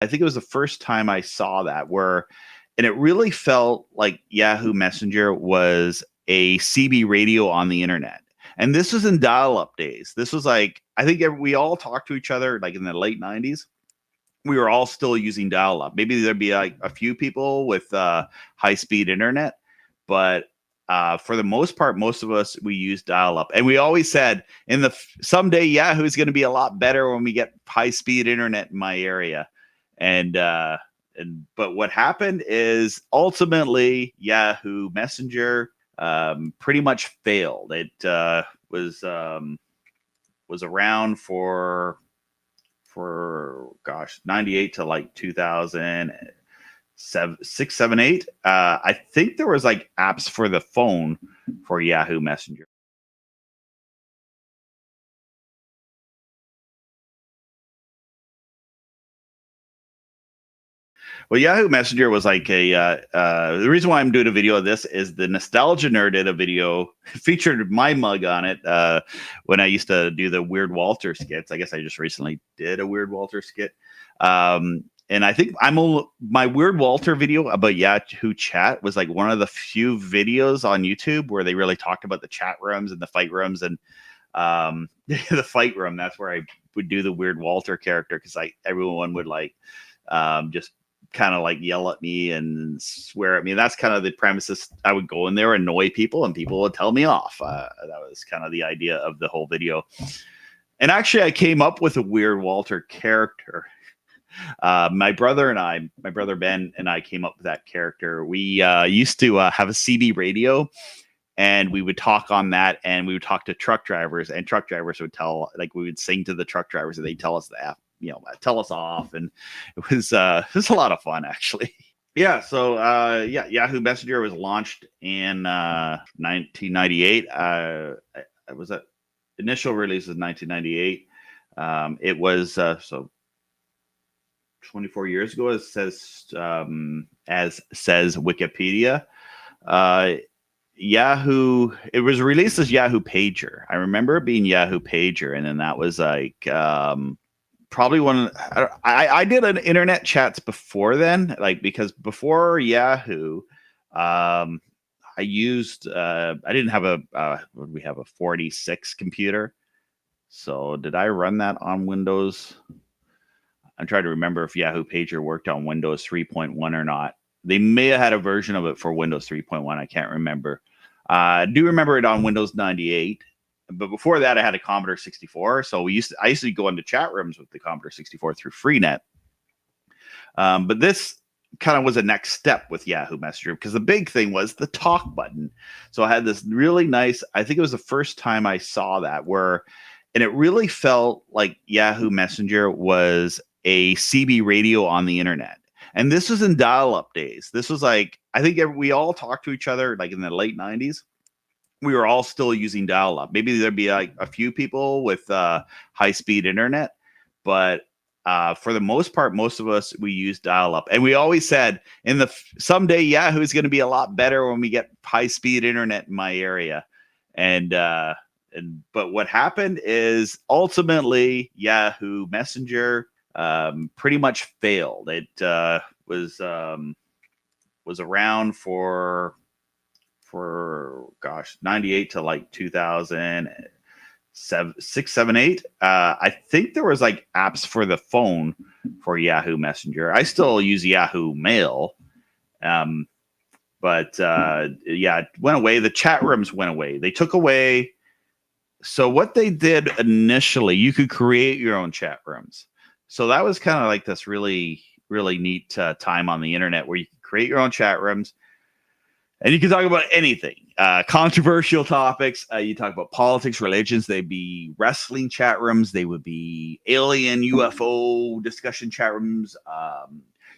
I think it was the first time I saw that and it really felt like Yahoo Messenger was a CB radio on the internet. And this was in dial-up days. This was like, I think we all talked to each other like in the late 90s. We were all still using dial-up. Maybe there'd be like a few people with high-speed internet, but for the most part, most of us, we use dial-up. And we always said someday Yahoo is going to be a lot better when we get high-speed internet in my area. But what happened is ultimately Yahoo Messenger pretty much failed. It was around for 98 to like 2006, 7, 8. I think there was like apps for the phone for Yahoo Messenger. Well, Yahoo Messenger was like the reason why I'm doing a video of this is the Nostalgia Nerd did a video, featured my mug on it when I used to do the Weird Walter skits. I guess I just recently did a Weird Walter skit. And I think my Weird Walter video about Yahoo Chat was like one of the few videos on YouTube where they really talked about the chat rooms and the fight rooms. And the fight room, that's where I would do the Weird Walter character, because everyone would like just kind of like yell at me and swear at me. That's kind of the premises. I would go in there, annoy people, and people would tell me off. That was kind of the idea of the whole video. And actually, I came up with a Weird Walter character. My brother Ben and I came up with that character. We used to have a CB radio, and we would talk on that, and we would talk to truck drivers, and truck drivers would we would sing to the truck drivers, and they'd tell us that, tell us off. And it was a lot of fun, actually. Yeah. So, Yahoo Messenger was launched in 1998. Was that initial release was 1998. It was so 24 years ago, as says Wikipedia. Yahoo, it was released as Yahoo Pager. I remember it being Yahoo Pager, and then that was like probably I did an internet chats before then, like, because before Yahoo, I used I didn't have we have a 46 computer. So did I run that on Windows? I'm trying to remember if Yahoo Pager worked on Windows 3.1 or not. They may have had a version of it for Windows 3.1. I can't remember. I do remember it on Windows 98. But before that, I had a Commodore 64. So I used to go into chat rooms with the Commodore 64 through Freenet. But this kind of was a next step with Yahoo Messenger, because the big thing was the talk button. So I had this really nice, I think it was the first time I saw that, and it really felt like Yahoo Messenger was a CB radio on the internet. And this was in dial-up days. This was like, I think we all talked to each other like in the late 90s. We were all still using dial-up. Maybe there'd be like a few people with high-speed internet, but for the most part, most of us, we use dial-up. And we always said someday Yahoo is going to be a lot better when we get high-speed internet in my area. But what happened is ultimately Yahoo Messenger pretty much failed. It was around for 98 to like 2006, 7, 8. I think there was like apps for the phone for Yahoo Messenger. I still use Yahoo Mail. But it went away. The chat rooms went away. They took away. So what they did initially, you could create your own chat rooms. So that was kind of like this really, really neat time on the internet where you could create your own chat rooms. And you can talk about anything, controversial topics. You talk about politics, religions. They'd be wrestling chat rooms. They would be alien, UFO discussion chat rooms.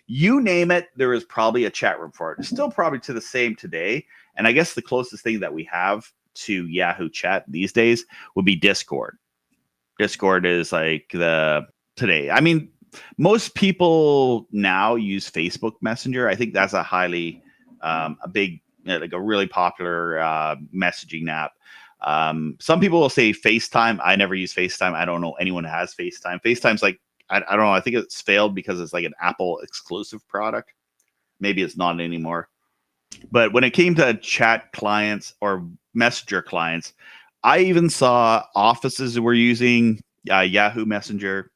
You name it, there is probably a chat room for it. It's still probably to the same today. And I guess the closest thing that we have to Yahoo Chat these days would be Discord. Discord is like today. I mean, most people now use Facebook Messenger. I think that's a highly a big, like a really popular messaging app. Some people will say FaceTime. I never use FaceTime. I don't know anyone who has FaceTime. FaceTime's like I don't know. I think it's failed because it's like an Apple exclusive product. Maybe it's not anymore. But when it came to chat clients or messenger clients, I even saw offices that were using Yahoo Messenger.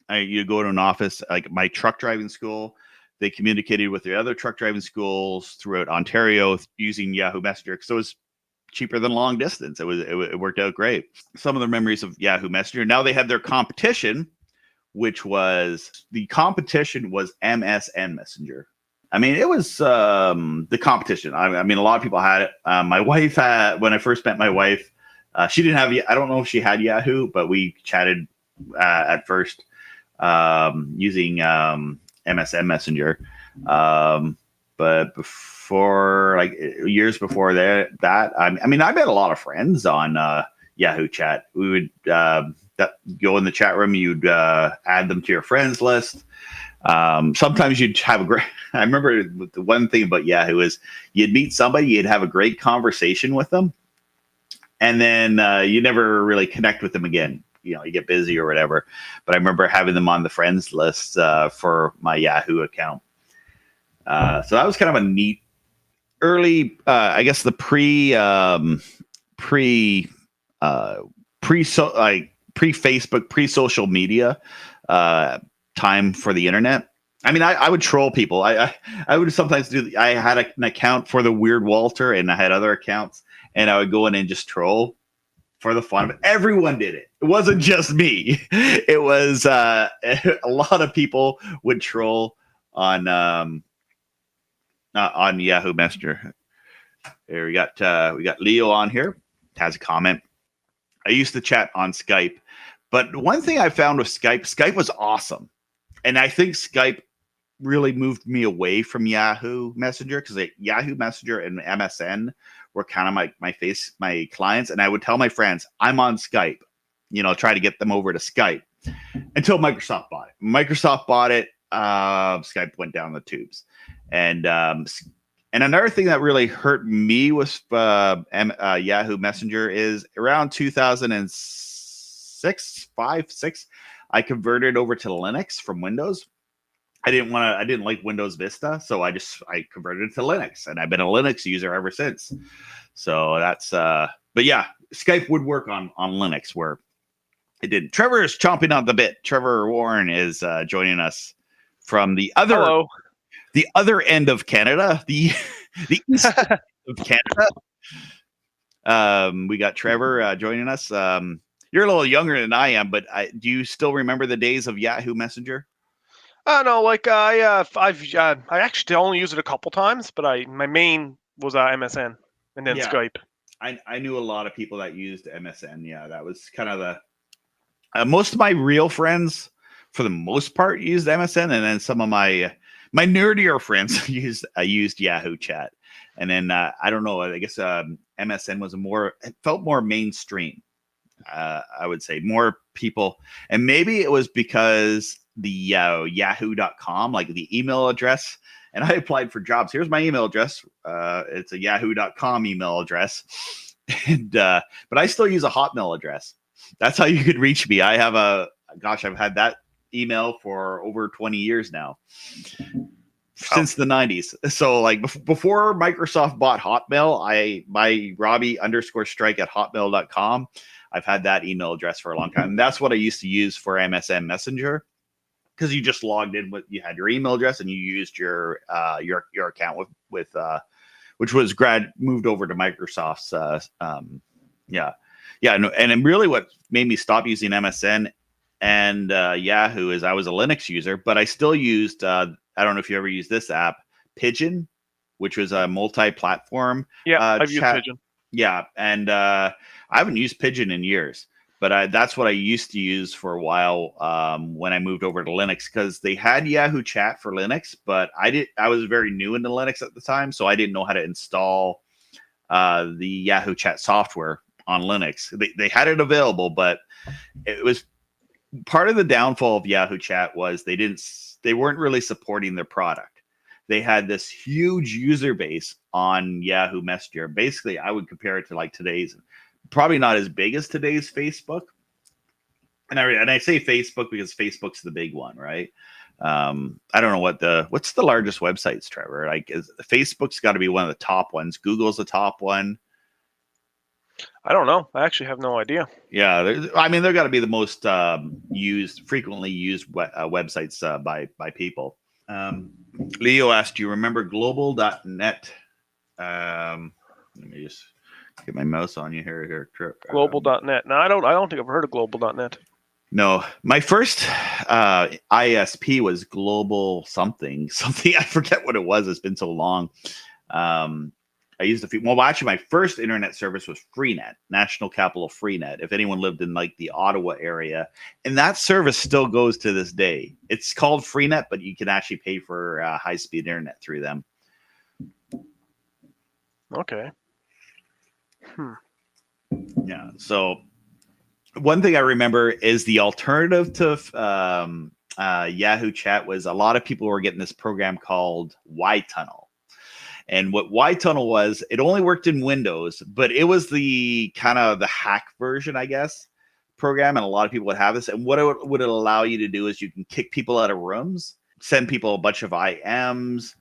You go to an office, like my truck driving school, they communicated with the other truck driving schools throughout Ontario using Yahoo Messenger. So it was cheaper than long distance. It worked out great. Some of the memories of Yahoo Messenger. Now they had their competition, which was MSN Messenger. I mean, it was the competition. I mean, a lot of people had it. My wife had, when I first met my wife, she didn't have, I don't know if she had Yahoo, but we chatted at first using MSN Messenger. But before, like years before that, I mean, I met a lot of friends on Yahoo Chat. We would go in the chat room, you'd add them to your friends list. Sometimes you'd have a great, I remember the one thing about Yahoo is you'd meet somebody, you'd have a great conversation with them, and then you never really connect with them again. You know, you get busy or whatever. But I remember having them on the friends list for my Yahoo account. So that was kind of a neat early, I guess the pre-Facebook, pre-social media time for the internet. I mean, I would troll people. I would sometimes do. I had an account for the Weird Walter, and I had other accounts, and I would go in and just troll for the fun of it. Everyone did it. It wasn't just me. It was a lot of people would troll on Yahoo Messenger. Here we got Leo on here. Has a comment. I used to chat on Skype, but one thing I found with Skype was awesome. And I think Skype really moved me away from Yahoo Messenger, because Yahoo Messenger and MSN were kind of my clients. And I would tell my friends, I'm on Skype, try to get them over to Skype, until Microsoft bought it. Microsoft bought it. Skype went down the tubes. And another thing that really hurt me with Yahoo Messenger is around 2006, 5, 6, I converted over to Linux from Windows. I didn't like Windows Vista, so I converted to Linux, and I've been a Linux user ever since. So that's but yeah, Skype would work on Linux where it didn't. Trevor is chomping on the bit. Trevor Warren is joining us from the other Hello. The other end of Canada, the east of Canada. We got Trevor joining us. You're a little younger than I am, but do you still remember the days of Yahoo Messenger? No, like I actually only used it a couple times, but my main was MSN and then Skype. I knew a lot of people that used MSN. Yeah, that was kind of the most of my real friends, for the most part, used MSN, and then some of my nerdier friends used Yahoo Chat. And then I don't know, I guess MSN was it felt more mainstream. I would say more people, and maybe it was because the yahoo.com, like the email address, and I applied for jobs. Here's my email address. It's a yahoo.com email address. And but I still use a Hotmail address. That's how you could reach me. I have I've had that email for over 20 years now, since the 90s. So like before Microsoft bought Hotmail, my Robbie_strike@hotmail.com. I've had that email address for a long time. And that's what I used to use for MSN Messenger, because you just logged in you had your email address and you used your account with which was moved over to Microsoft's and really what made me stop using MSN and Yahoo is I was a Linux user, but I still used I don't know if you ever used this app, Pigeon, which was a multi-platform. Yeah, I've used Pigeon. Yeah, and I haven't used Pigeon in years, but that's what I used to use for a while when I moved over to Linux, because they had Yahoo Chat for Linux, but I was very new into Linux at the time, so I didn't know how to install the Yahoo Chat software on Linux. They had it available, but it was part of the downfall of Yahoo Chat was they weren't really supporting their product. They had this huge user base on Yahoo Messenger. Basically, I would compare it to like today's, probably not as big as today's Facebook, And I say Facebook because Facebook's the big one, right? I don't know what's the largest websites, Trevor. Like, Facebook's got to be one of the top ones. Google's the top one. I don't know. I actually have no idea. Yeah, I mean, they're got to be the most frequently used websites by people. Leo asked, "Do you remember global.net?" Let me just get my mouse on you here. Global.net. No, I don't think I've heard of global.net. No, my first ISP was global something. I forget what it was. It's been so long. I used a few. Well, actually, my first internet service was Freenet, National Capital Freenet. If anyone lived in like the Ottawa area, and that service still goes to this day. It's called Freenet, but you can actually pay for high-speed internet through them. Okay. Yeah. So one thing I remember is the alternative to Yahoo Chat was a lot of people were getting this program called Y-Tunnel. And what Y-Tunnel was, it only worked in Windows, but it was the kind of the hack version, I guess, program. And a lot of people would have this. And what it would allow you to do is you can kick people out of rooms, send people a bunch of IMs.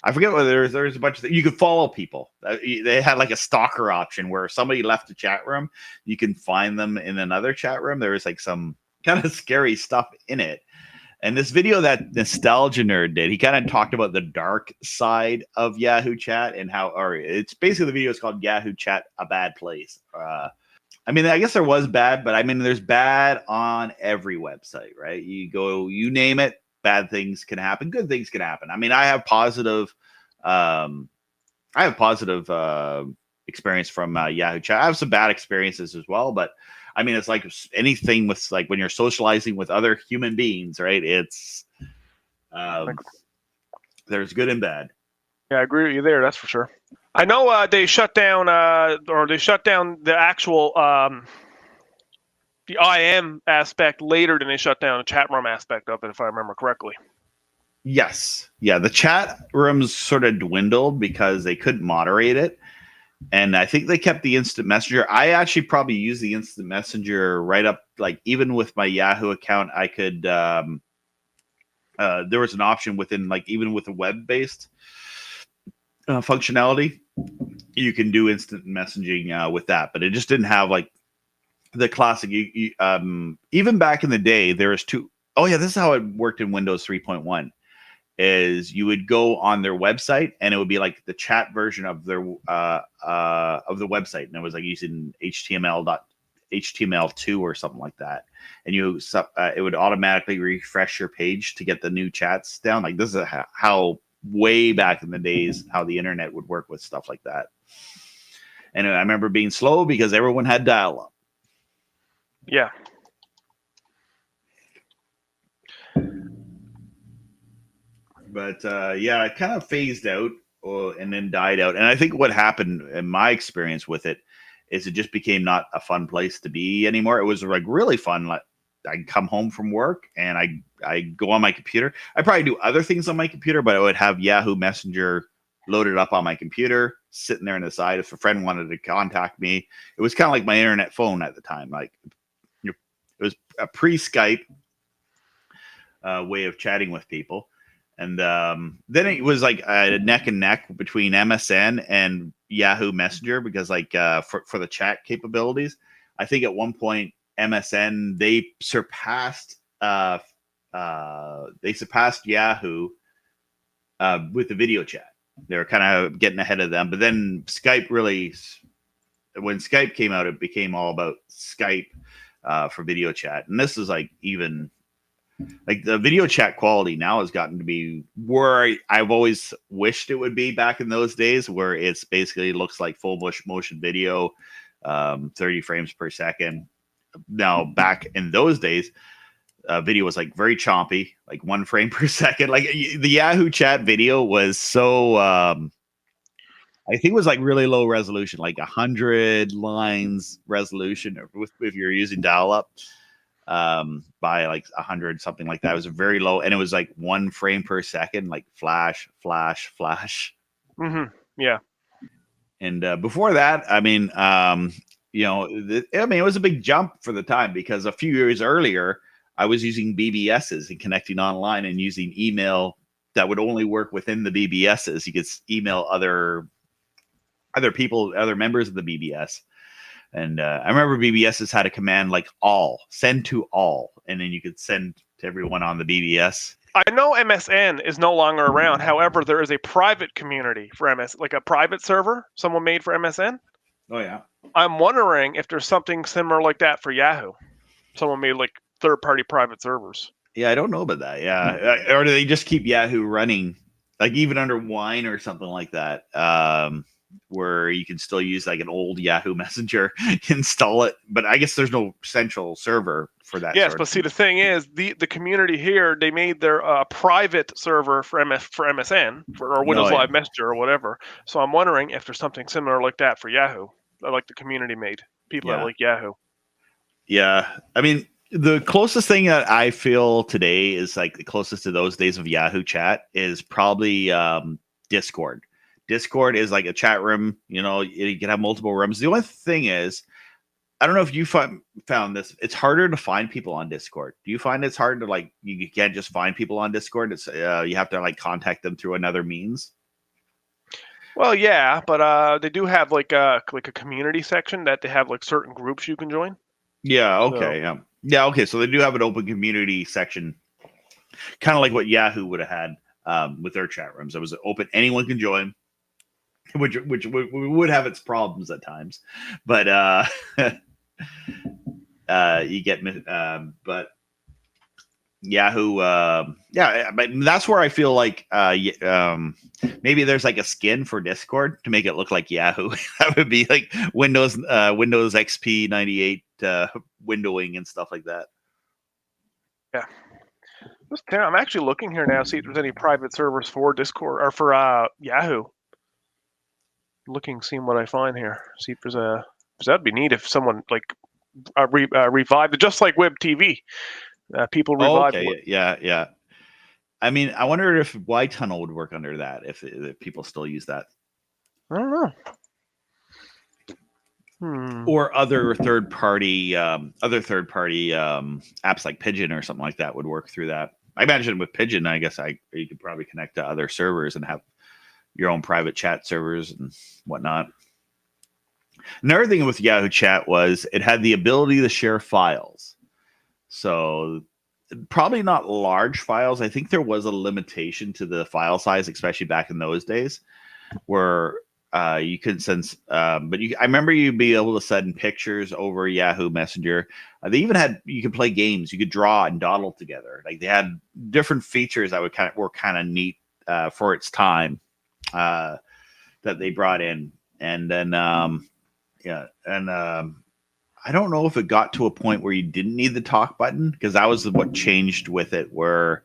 I forget whether there's a bunch of you could follow people. They had like a stalker option where if somebody left a chat room, you can find them in another chat room. There was like some kind of scary stuff in it. And this video that Nostalgia Nerd did, he kind of talked about the dark side of Yahoo Chat and how, or it's basically the video is called Yahoo Chat, a bad place. I mean, I guess there was bad, but I mean, there's bad on every website, right? You go, you name it, bad things can happen, good things can happen. I mean, I have positive experience from Yahoo Chat. I have some bad experiences as well, but I mean, it's like anything with like when you're socializing with other human beings, right? It's there's good and bad. Yeah, I agree with you there. That's for sure. I know they shut down the actual the IM aspect later than they shut down the chat room aspect of it, if I remember correctly. Yes, yeah, the chat rooms sort of dwindled because they couldn't moderate it. And I think they kept the instant messenger. I actually probably use the instant messenger right up, like even with my Yahoo account, I could, there was an option within, like even with a web-based functionality, you can do instant messaging with that. But it just didn't have like the classic, even back in the day, there was two. Oh yeah, this is how it worked in Windows 3.1. Is you would go on their website and it would be like the chat version of their of the website, and it was like using HTML2 or something like that, and it would automatically refresh your page to get the new chats down. Like this is how way back in the days how the internet would work with stuff like that. And I remember being slow because everyone had dial-up. Yeah. But yeah, it kind of phased out and then died out. And I think what happened in my experience with it is it just became not a fun place to be anymore. It was like really fun. Like I'd come home from work and I go on my computer. I probably do other things on my computer, but I would have Yahoo Messenger loaded up on my computer, sitting there on the side. If a friend wanted to contact me, it was kind of like my internet phone at the time. Like it was a pre-Skype way of chatting with people. And then it was like a neck and neck between MSN and Yahoo Messenger because like for the chat capabilities, I think at one point MSN they surpassed Yahoo with the video chat. They were kind of getting ahead of them. But then Skype when Skype came out, it became all about Skype for video chat. And this is like even like the video chat quality now has gotten to be where I've always wished it would be back in those days, where it's basically looks like full motion video, 30 frames per second. Now, back in those days, video was like very choppy, like 1 frame per second. Like the Yahoo Chat video was so, I think it was like really low resolution, like 100 lines resolution if you're using dial up. By like 100 something like that. It was very low, and it was like 1 frame per second, like flash. Yeah. And before that, I mean, I mean, it was a big jump for the time because a few years earlier, I was using BBSs and connecting online and using email that would only work within the BBSs. You could email other people, other members of the BBS. And I remember BBSs had a command like send to all, and then you could send to everyone on the BBS. I know MSN is no longer around. However, there is a private community for MS, like a private server someone made for MSN. Oh yeah. I'm wondering if there's something similar like that for Yahoo. Someone made like third-party private servers. Yeah, I don't know about that. Yeah, or do they just keep Yahoo running, like even under Wine or something like that, where you can still use like an old Yahoo Messenger, install it, but I guess there's no central server for that. Yes, but see, the thing is, the community here, they made their private server for MSN or Windows Live Messenger or whatever. So I'm wondering if there's something similar like that for Yahoo, like the community made people that like Yahoo. Yeah, I mean, the closest thing that I feel today is like the closest to those days of Yahoo chat is probably Discord. Discord is like a chat room. You can have multiple rooms. The only thing is, I don't know if you found this. It's harder to find people on Discord. Do you find it's hard to you can't just find people on Discord? It's you have to contact them through another means. Well, yeah, but they do have like a community section that they have like certain groups you can join. Yeah. Okay. Yeah. Okay. So they do have an open community section, kind of like what Yahoo would have had with their chat rooms. It was open; anyone can join, which would have its problems at times, but you get but Yahoo, but that's where I feel like maybe there's like a skin for Discord to make it look like Yahoo. That would be like Windows XP 98 windowing and stuff like that. Yeah, I'm actually looking here now, see if there's any private servers for Discord or for Yahoo. Seeing what I find here. See if there's because that'd be neat if someone revived it, just like Web TV. People revive. Okay, yeah. I mean, I wonder if Y Tunnel would work under that if people still use that. I don't know. Or other third party apps like Pigeon or something like that would work through that. I imagine with Pigeon, I guess you could probably connect to other servers and have your own private chat servers and whatnot. Another thing with Yahoo Chat was it had the ability to share files. So probably not large files. I think there was a limitation to the file size, especially back in those days, where you couldn't send. But I remember you'd be able to send pictures over Yahoo Messenger. They even you could play games. You could draw and dawdle together. Like they had different features that were kind of neat for its time that they brought in. And then I don't know if it got to a point where you didn't need the talk button, because that was what changed with it. But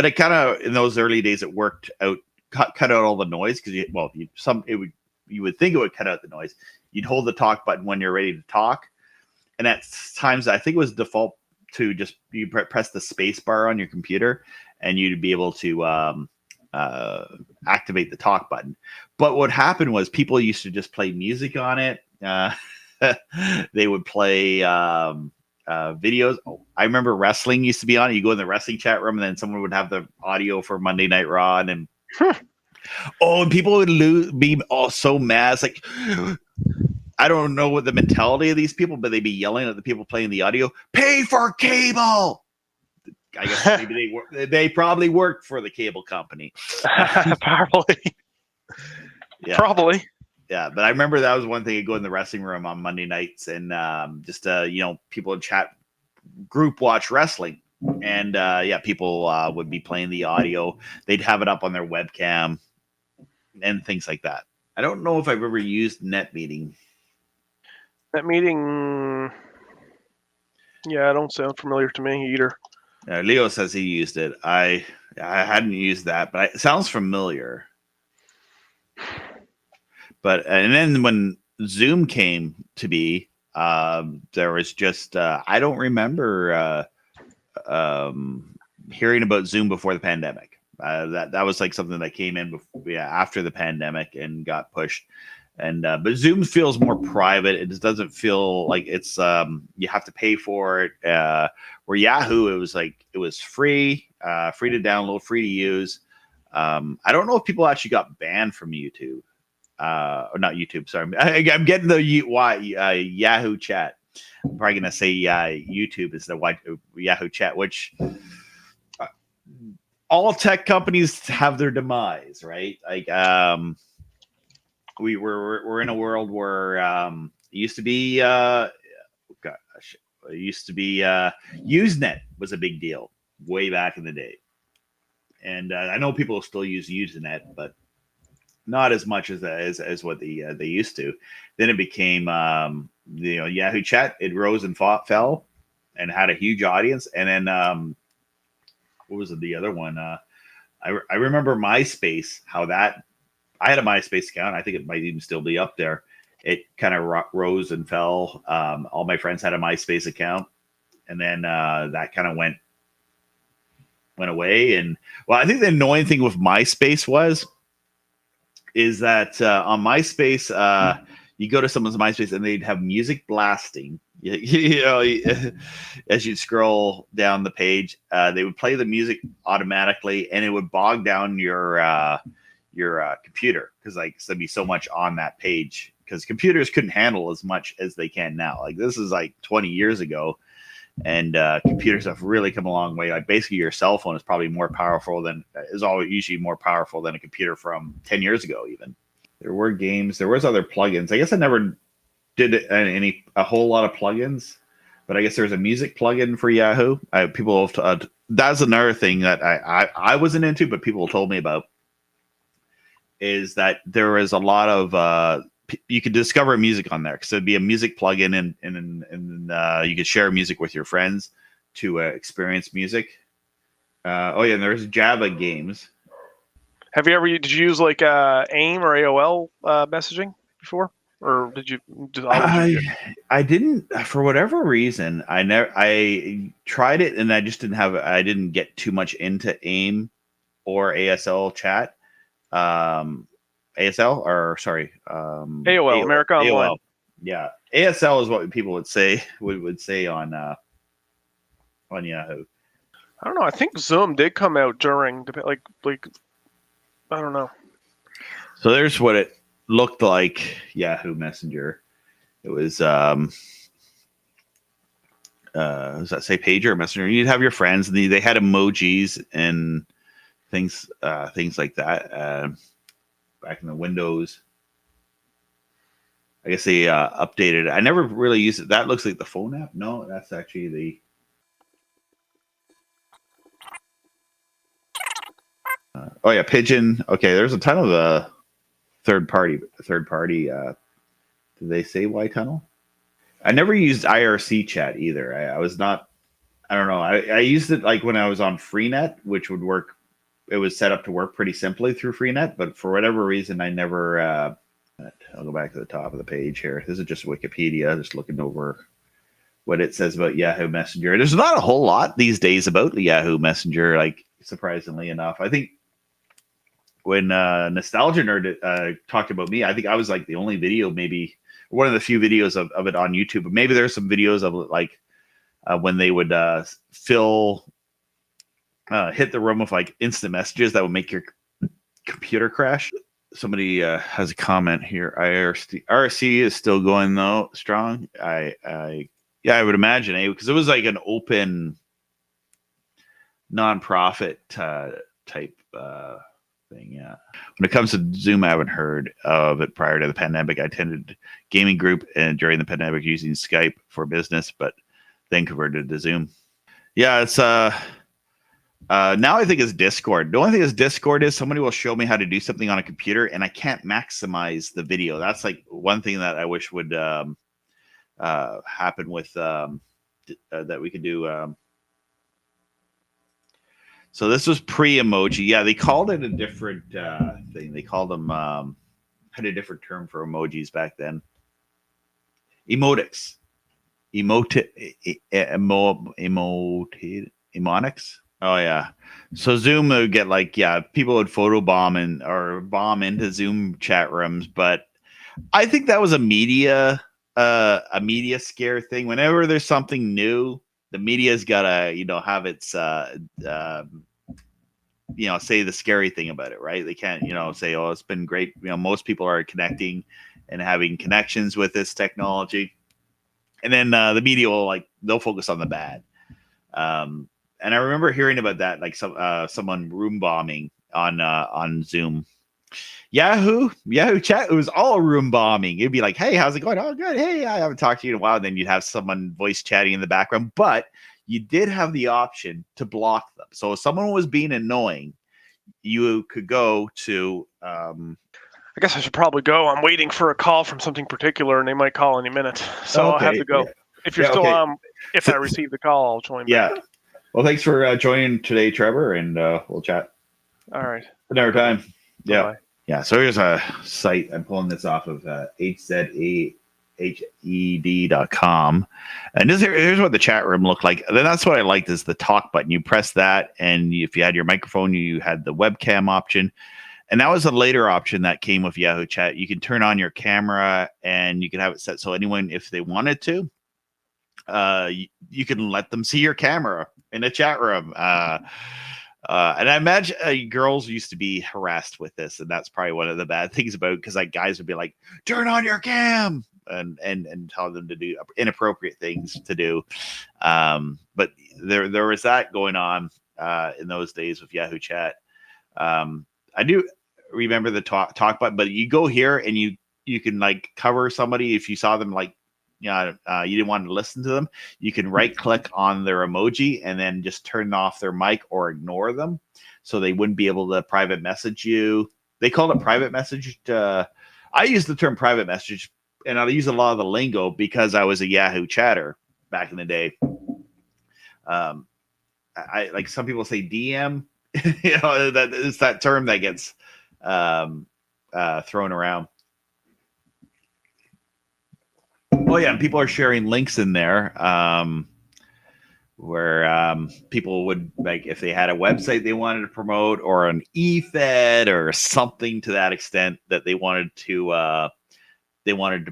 it kind of, in those early days, it worked out, cut out all the noise, because you would think it would cut out the noise. You'd hold the talk button when you're ready to talk, and at times I think it was default to just you press the space bar on your computer, and you'd be able to activate the talk button. But what happened was people used to just play music on it. They would play videos. I remember wrestling used to be on it. You go in the wrestling chat room, and then someone would have the audio for Monday Night Raw, and and people would be all so mad. It's like, I don't know what the mentality of these people, but they'd be yelling at the people playing the audio, "Pay for cable." I guess maybe they probably worked for the cable company. Probably. Yeah. Probably. Yeah, but I remember that was one thing. I'd go in the wrestling room on Monday nights, and people would chat, group watch wrestling, and people would be playing the audio. They'd have it up on their webcam and things like that. I don't know if I've ever used NetMeeting. NetMeeting, yeah, don't sound familiar to me either. Leo says he used it. I hadn't used that, but it sounds familiar. And then when Zoom came to be, there was just I don't remember hearing about Zoom before the pandemic. That was like something that came in after the pandemic and got pushed. And but Zoom feels more private. It just doesn't feel like it's you have to pay for it. Where Yahoo, it was free, free to download, free to use. I don't know if people actually got banned from YouTube, or not YouTube. Sorry, I'm getting the Yahoo chat. I'm probably gonna say YouTube is the Yahoo chat, which all tech companies have their demise, right? Like we're in a world where it used to be gosh, it used to be Usenet was a big deal way back in the day, and I know people still use Usenet, but not as much as what they used to. Then it became Yahoo Chat. It rose and fell, and had a huge audience. And then what was it, the other one? I remember MySpace. How that I had a MySpace account. I think it might even still be up there. It kind of rose and fell. All my friends had a MySpace account, and then that kind of went away. And well, I think the annoying thing with MySpace is that on MySpace, you go to someone's MySpace and they'd have music blasting. As you scroll down the page, they would play the music automatically, and it would bog down your computer because there'd be so much on that page because computers couldn't handle as much as they can now. Like this is like 20 years ago, and computers have really come a long way. Like basically, your cell phone is probably usually more powerful than a computer from 10 years ago. Even there were games, there was other plugins. I guess I never did a whole lot of plugins, but I guess there's a music plugin for Yahoo. That's another thing that I wasn't into, but people told me about. Is that there is a lot of you could discover music on there because it'd be a music plugin, and you could share music with your friends to experience music. And there's Java games. Did you use like AIM or AOL messaging before, or did you? I didn't, for whatever reason. I tried it, and I just didn't get too much into AIM or ASL chat. ASL or sorry, AOL, America Online. AOL. Yeah, ASL is what people would say on Yahoo. I don't know. I think Zoom did come out during like I don't know. So there's what it looked like. Yahoo Messenger. It was does that say pager or messenger? You'd have your friends, and they had emojis and things like that. Back in the Windows, I guess they updated it. I never really used it. That looks like the phone app. No, that's actually the. Pigeon. Okay, there's a ton of third party. Did they say Y Tunnel? I never used IRC chat either. I was not. I don't know. I used it like when I was on Freenet, which would work. It was set up to work pretty simply through Freenet, but for whatever reason, I never. I'll go back to the top of the page here. This is just Wikipedia, just looking over what it says about Yahoo Messenger. There's not a whole lot these days about the Yahoo Messenger, like surprisingly enough. I think when Nostalgia Nerd talked about me, I think I was like the only video, maybe one of the few videos of it on YouTube. But maybe there's some videos of it, like when they would hit the room with like instant messages that would make your computer crash. Somebody has a comment here. RC is still going though, strong. I would imagine, because it was like an open nonprofit type thing. Yeah. When it comes to Zoom, I haven't heard of it prior to the pandemic. I attended gaming group and during the pandemic using Skype for business, but then converted to Zoom. Yeah, it's now I think it's Discord. The only thing is Discord is somebody will show me how to do something on a computer and I can't maximize the video. That's like one thing that I wish would happen with that we could do. So this was pre-emoji. Yeah, they called it a different thing. They called them had a different term for emojis back then. Emotics. Emonics. Oh yeah. So Zoom would get like, people would photobomb or bomb into Zoom chat rooms, but I think that was a media scare thing. Whenever there's something new, the media's gotta, have its say the scary thing about it, right? They can't, say, oh, it's been great. Most people are connecting and having connections with this technology. And then the media they'll focus on the bad. And I remember hearing about that, like someone room bombing on Zoom. Yahoo chat, it was all room bombing. It'd be like, hey, how's it going? Oh, good. Hey, I haven't talked to you in a while. Then you'd have someone voice chatting in the background, but you did have the option to block them. So if someone was being annoying, you could go to I guess I should probably go. I'm waiting for a call from something particular, and they might call any minute. So I'll have to go. Yeah. If you're still on, if I receive the call, I'll join back. Yeah. Well, thanks for joining today, Trevor, and we'll chat. All right. Another time. Yeah. Bye-bye. Yeah. So here's a site. I'm pulling this off of hzahed.com. And here's what the chat room looked like. Then that's what I liked is the talk button. You press that, and if you had your microphone, you had the webcam option. And that was a later option that came with Yahoo Chat. You can turn on your camera and you can have it set so anyone, if they wanted to, you can let them see your camera in a chat room. And I imagine girls used to be harassed with this, and that's probably one of the bad things about it, because like guys would be like, "Turn on your cam," and tell them to do inappropriate things to do. But there was that going on in those days with Yahoo Chat. I do remember the talk button, but you go here and you can like cover somebody if you saw them like you didn't want to listen to them. You can right click on their emoji and then just turn off their mic or ignore them, so they wouldn't be able to private message you. They called it private message. I use the term private message, and I use a lot of the lingo because I was a Yahoo chatter back in the day. I like some people say DM. That it's that term that gets thrown around. Oh yeah, and people are sharing links in there where people would, like, if they had a website they wanted to promote or an eFed or something to that extent that they wanted to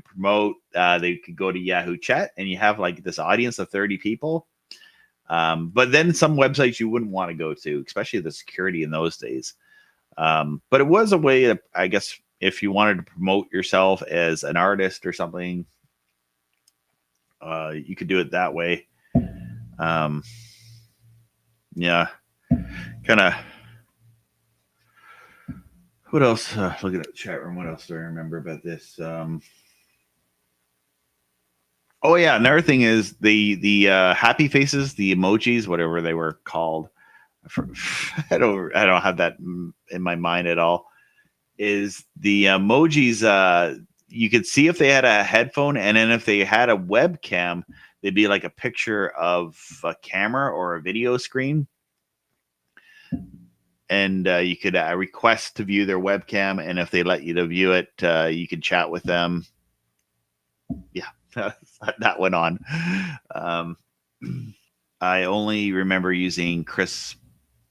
promote, they could go to Yahoo Chat and you have like this audience of 30 people. But then some websites you wouldn't want to go to, especially the security in those days. But it was a way to, I guess, if you wanted to promote yourself as an artist or something, you could do it that way. Yeah, kind of. What else? Looking at the chat room, what else do I remember about this? Oh yeah, another thing is the happy faces, the emojis, whatever they were called. I don't have that in my mind at all. Is the emojis? You could see if they had a headphone, and then if they had a webcam, they'd be like a picture of a camera or a video screen, and you could request to view their webcam, and if they let you to view it, you could chat with them. Yeah. That went on. I only remember using Chris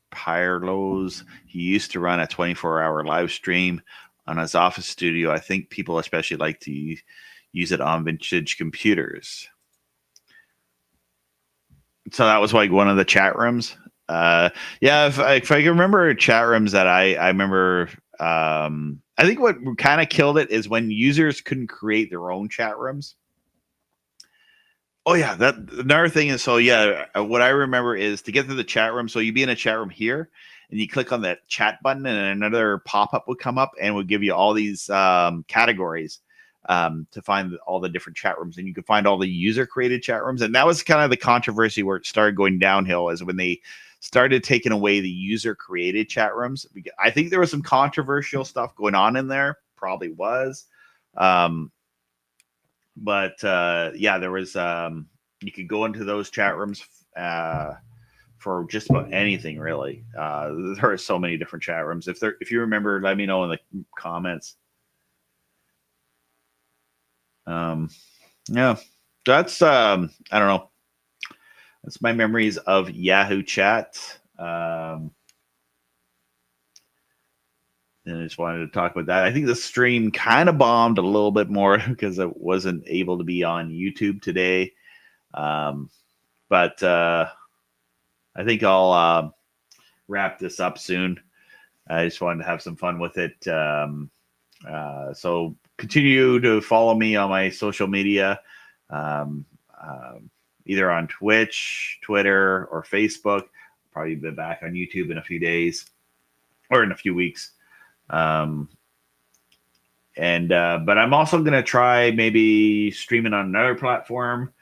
Pirlo's. He used to run a 24-hour live stream on his office studio. I think people especially like to use it on vintage computers. So that was like one of the chat rooms. Yeah, if I can remember chat rooms that I remember, I think what kind of killed it is when users couldn't create their own chat rooms. Oh yeah, that another thing is, so yeah, what I remember is to get to the chat room. So you'd be in a chat room here, and you click on that chat button, and another pop up would come up and would give you all these categories to find all the different chat rooms, and you could find all the user created chat rooms. And that was kind of the controversy where it started going downhill, is when they started taking away the user created chat rooms. I think there was some controversial stuff going on in there, probably was. But yeah, there was you could go into those chat rooms for just about anything, really. There are so many different chat rooms. If you remember, let me know in the comments. Yeah, that's I don't know. That's my memories of Yahoo Chat. And I just wanted to talk about that. I think the stream kind of bombed a little bit more because I wasn't able to be on YouTube today. But I think I'll wrap this up soon. I just wanted to have some fun with it. So continue to follow me on my social media, either on Twitch, Twitter, or Facebook. I'll probably be back on YouTube in a few days or in a few weeks. But I'm also going to try maybe streaming on another platform,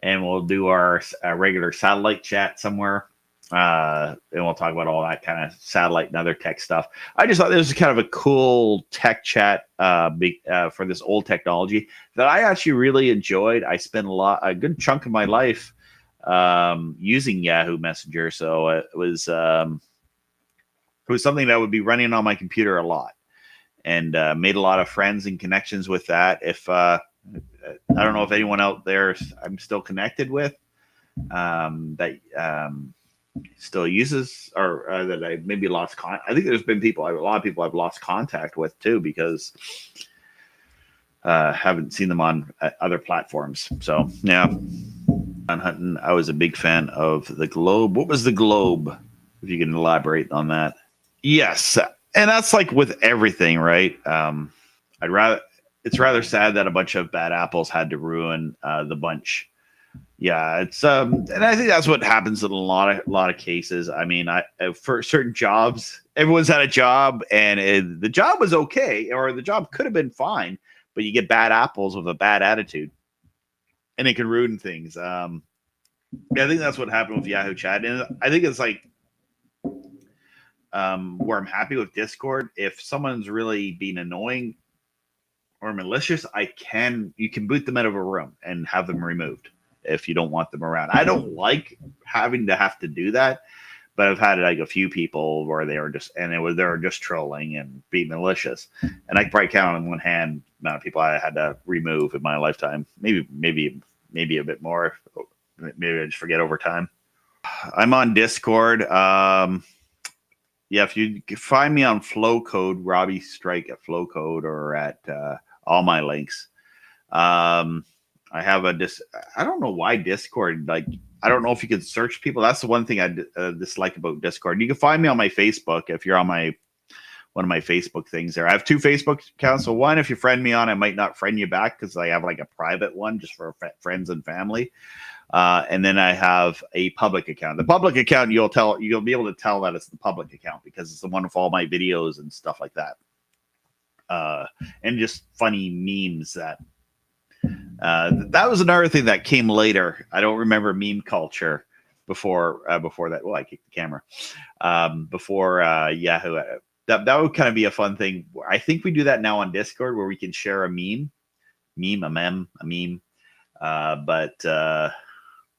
and we'll do our regular satellite chat somewhere. And we'll talk about all that kind of satellite and other tech stuff. I just thought this was kind of a cool tech chat for this old technology that I actually really enjoyed. I spent a good chunk of my life using Yahoo Messenger, so it was something that would be running on my computer a lot, and made a lot of friends and connections with that. If I don't know if anyone out there I'm still connected with that still uses, or that I maybe lost contact. I think there's been a lot of people I've lost contact with too, because haven't seen them on other platforms. So yeah, on hunting, I was a big fan of the Globe. What was the Globe? If you can elaborate on that. Yes, and that's like with everything, right? It's rather sad that a bunch of bad apples had to ruin the bunch. Yeah, it's and I think that's what happens in a lot of cases. I mean, for certain jobs, everyone's had a job, and the job was okay, or the job could have been fine, but you get bad apples with a bad attitude, and it can ruin things. Yeah, I think that's what happened with Yahoo Chat, and I think it's like where I'm happy with Discord. If someone's really being annoying or malicious, you can boot them out of a room and have them removed if you don't want them around. I don't like having to have to do that, but I've had like a few people where they were just trolling and being malicious, and I could probably count on one hand the amount of people I had to remove in my lifetime. Maybe a bit more. Maybe I just forget over time. I'm on Discord. Yeah, if you find me on Flow Code, Robbie Strike at Flow Code, or at all my links. I have I don't know why Discord, like, I don't know if you can search people. That's the one thing I dislike about Discord. You can find me on my Facebook if you're on one of my Facebook things there. I have two Facebook accounts. So one, if you friend me on, I might not friend you back because I have like a private one just for friends and family. And then I have a public account. The public account, you'll be able to tell that it's the public account because it's the one with all my videos and stuff like that. And just funny memes that was another thing that came later. I don't remember meme culture before that. Well, I kicked the camera. Before Yahoo. That would kind of be a fun thing. I think we do that now on Discord where we can share a meme. But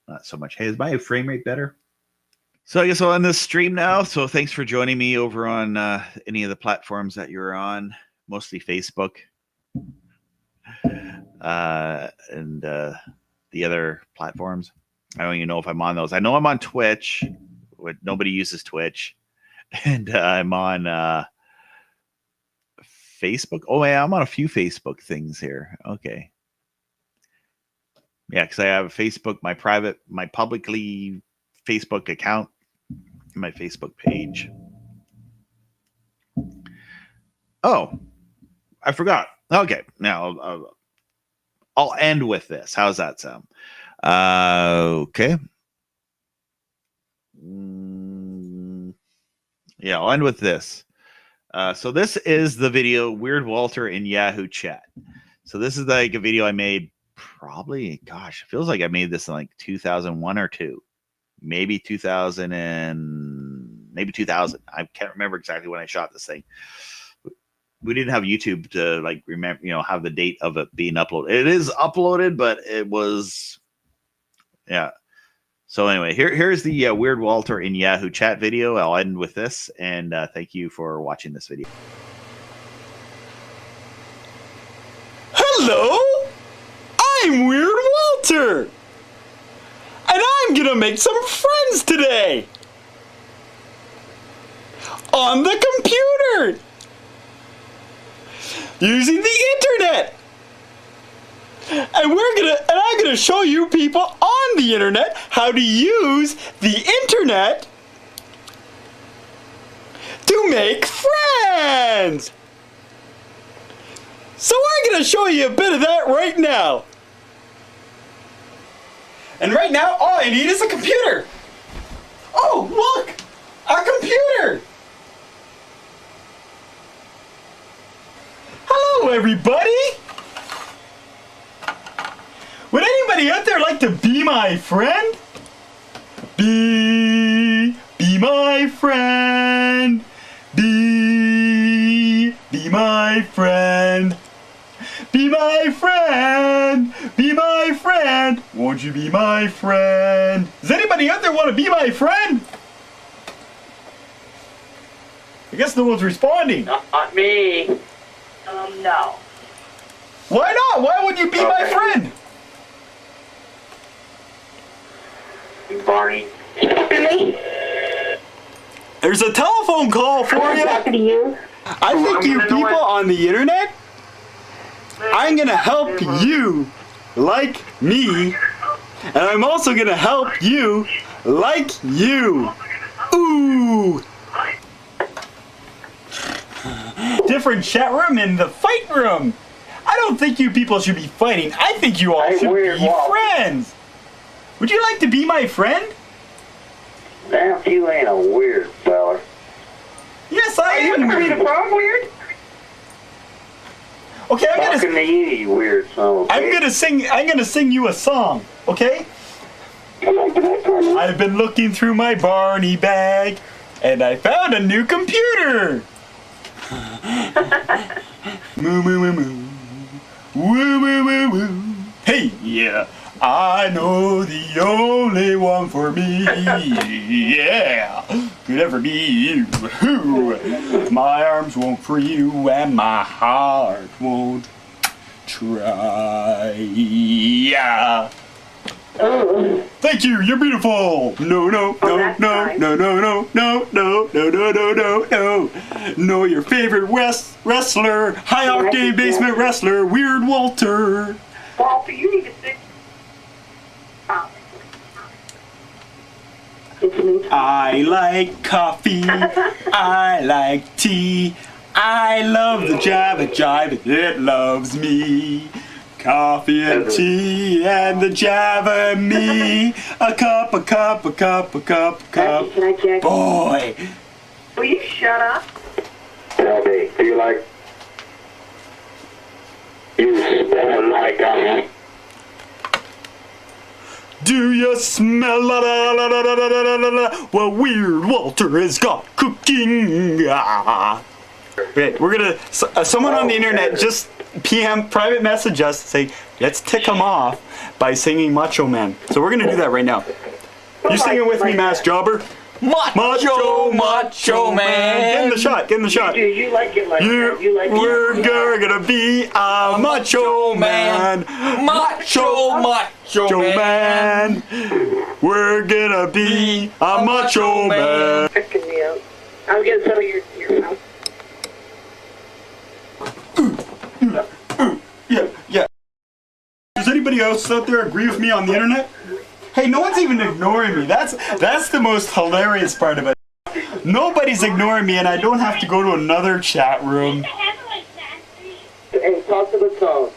not so much. Hey, is my frame rate better? So I guess I'll end this stream now. So thanks for joining me over on any of the platforms that you're on, mostly Facebook. And the other platforms. I don't even know if I'm on those. I know I'm on Twitch. Nobody uses Twitch. And I'm on Facebook. Oh, yeah, I'm on a few Facebook things here. Okay. Yeah, because I have a Facebook, my publicly Facebook account, my Facebook page. Oh, I forgot. Okay, now I'll end with this. How's that sound? Okay. Yeah, I'll end with this. So this is the video, Weird Walter in Yahoo Chat. So this is like a video I made probably, gosh, it feels like I made this in like 2001 or 2. Maybe 2000. I can't remember exactly when I shot this thing. We didn't have YouTube to like remember, have the date of it being uploaded. It is uploaded, but it was, yeah. So anyway, here's the Weird Walter in Yahoo Chat video. I'll end with this, and thank you for watching this video. Hello, I'm Weird Walter, and I'm gonna make some friends today on the computer. using the internet. And I'm gonna show you people on the internet how to use the internet to make friends. So I'm gonna show you a bit of that right now. And right now, all I need is a computer. Oh, look, a computer. Hello, everybody. Would anybody out there like to be my friend? Be my friend. Be my friend. Be my friend. Be my friend. Won't you be my friend? Does anybody out there want to be my friend? I guess no one's responding. Not me. No. Why not? Why would you be my friend? Barney. There's a telephone call for you. Talking to you. I think you people on the internet, I'm gonna help you like me, and I'm also gonna help you like you. Ooh. Different chat room in the fight room. I don't think you people should be fighting. I think you all should be friends. Would you like to be my friend? Now you ain't a weird fella. Yes, I am weird. Weird? Okay, Talking to you, you weird son of a bitch. I'm gonna sing you a song, okay? I've been looking through my Barney bag, and I found a new computer. Moo moo moo moo. Woo woo woo woo. Hey, yeah. I know the only one for me, yeah, could ever be you. My arms won't free you and my heart won't try. Yeah. Thank you, you're beautiful. No, no, no, no, no, no, no, no, no, no, no, no, no, no. No, your favorite wrestler, high octane basement wrestler, Weird Walter. Walter, you need to sit. I like coffee, I like tea, I love the Java Jive, it loves me. Coffee and tea and the Java and me, a cup, a cup, a cup, a cup, a cup. Boy! Will you shut up? LB, do you like... You smell like a... Do you smell what Weird Walter has got cooking? Ah. Wait, we're gonna, someone on the internet just PM, private message us, say, let's tick him off by singing Macho Man. So we're gonna do that right now. You sing it with me, Mass Jobber. Macho Man. Get in the shot, get in the shot. You like it like that. You like We're gonna be a Macho Man. Macho Man. We're gonna be a Macho Man. Picking me up. I'll get some of your mouth. Yeah. Does anybody else out there agree with me on the internet? Hey, no one's even ignoring me. That's the most hilarious part of it. Nobody's ignoring me, and I don't have to go to another chat room. Hey, talk to the phone.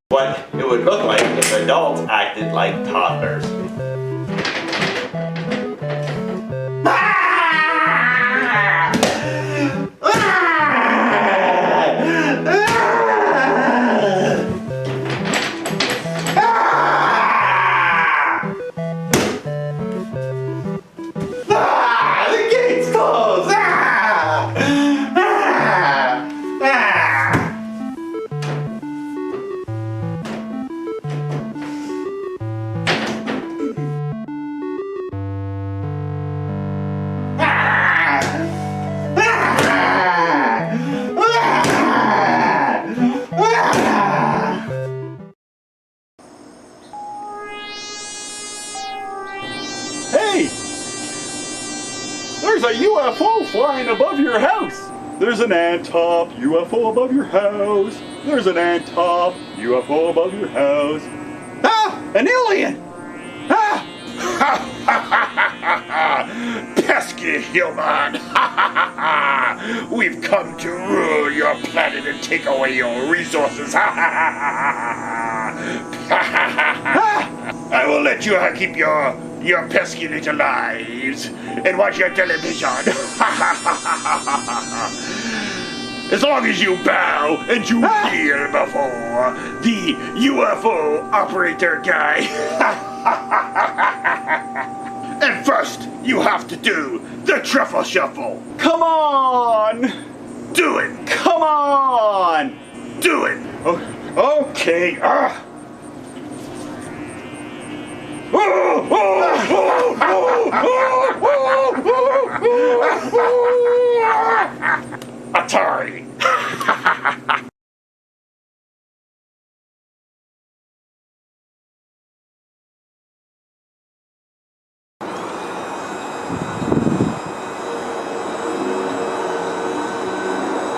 What it would look like if adults acted like toddlers. The gate's closed! flying above your house. There's an ant-top UFO above your house. There's an ant-top UFO above your house. Ah! An alien! Ah! Pesky human! We've come to rule your planet and take away your resources. I will let you keep your pesky little lives and watch your television. As long as you bow and you kneel before the UFO operator guy. And first, you have to do the truffle shuffle. Come on! Do it! Come on! Do it! Okay. Oh, oh, oh,